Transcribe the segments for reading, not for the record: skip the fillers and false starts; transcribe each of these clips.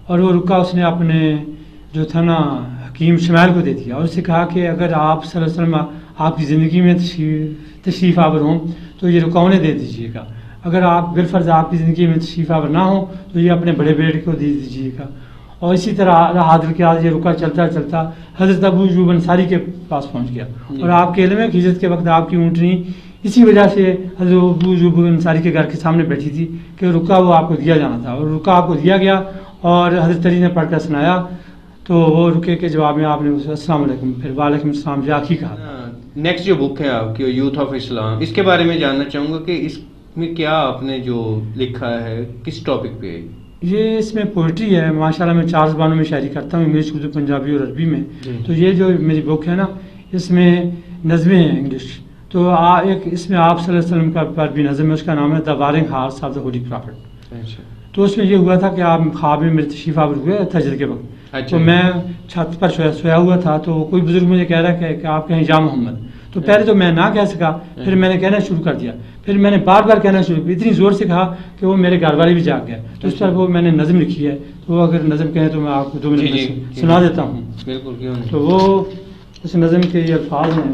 اور وہ رکا اس نے اپنے جو تھا نا حکیم شمائل کو دے دیا اور اسے کہا کہ اگر آپ صلی اللہ علیہ وسلم آپ کی زندگی میں تشریف آور ہوں تو یہ رکا انہیں دے دیجیے گا، اگر آپ بالفرض آپ کی زندگی میں تشریف آور نہ ہوں تو یہ اپنے بڑے بیٹے کو دے دیجیے گا. اور اسی طرح حاضر کے آج یہ رکا چلتا چلتا حضرت ابو ایوب انصاری کے پاس پہنچ گیا. اور آپ کے علم ہے کہ ہجرت کے وقت آپ کی اونٹنی اسی وجہ سے حضرت ابو ایوب انصاری کے گھر کے سامنے بیٹھی تھی کہ رکا وہ آپ کو دیا جانا تھا، اور رکا آپ کو دیا گیا اور حضرت علی نے پڑھ کر سنایا تو وہ رکے کے جواب میں آپ نے السلام علیکم پھر وعلیکم السلام جا کی کہا. نیکسٹ جو بک ہے آپ کی یوتھ آف اسلام، اس کے بارے میں جاننا چاہوں گا کہ اس میں کیا آپ نے جو لکھا ہے کس ٹاپک پہ؟ یہ اس میں پوئٹری ہے، ماشاءاللہ میں 4 زبانوں میں شاعری کرتا ہوں، انگلش، اردو، پنجابی اور عربی میں. تو یہ جو میری بک ہے نا اس میں نظمیں ہیں انگلش. تو ایک اس میں آپ صلی اللہ علیہ وسلم کا پر بھی نظم ہے، اس کا نام ہے the warring horse of the holy prophet. تو اس میں یہ ہوا تھا کہ آپ خواب میں میرے تشریف آور ہوئے تھجر کے وقت. تو میں چھت پر سویا ہوا تھا تو کوئی بزرگ مجھے کہہ رہا ہے کہ آپ کہیں یا محمد. تو پہلے تو میں نہ کہہ سکا، پھر میں نے کہنا شروع کر دیا، پھر میں نے بار بار کہنا شروع کیا، اتنی زور سے کہا کہ وہ میرے گھر والے بھی جاگ گئے. تو اس پر وہ میں نے نظم لکھی ہے، تو وہ اگر نظم کہیں تو میں آپ کو 2 منٹ میں سنا دیتا ہوں. بالکل. تو وہ اس نظم کے یہ الفاظ ہیں،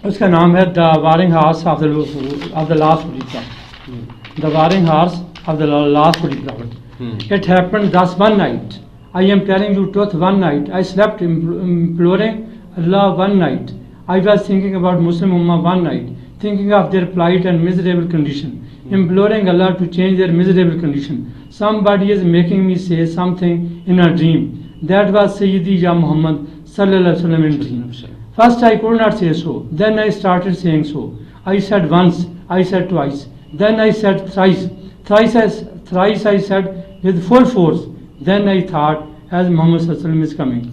اس کا نام ہے the warring horse of the last holy prophet. The warring horse of the last holy prophet. It happened thus one night. I am telling you truth, one night. I slept imploring Allah one night. I was thinking about Muslim Ummah one night, thinking of their plight and miserable condition, imploring Allah to change their miserable condition. Somebody is making me say something in a dream. That was Sayyidi Ya Muhammad sallallahu alaihi wasallam in dream. First I could not say so. Then I started saying so. I said once, I said twice. Then I said thrice. Thrice I said with full force. Then I thought, as Muhammad sallallahu alaihi wasallam is coming.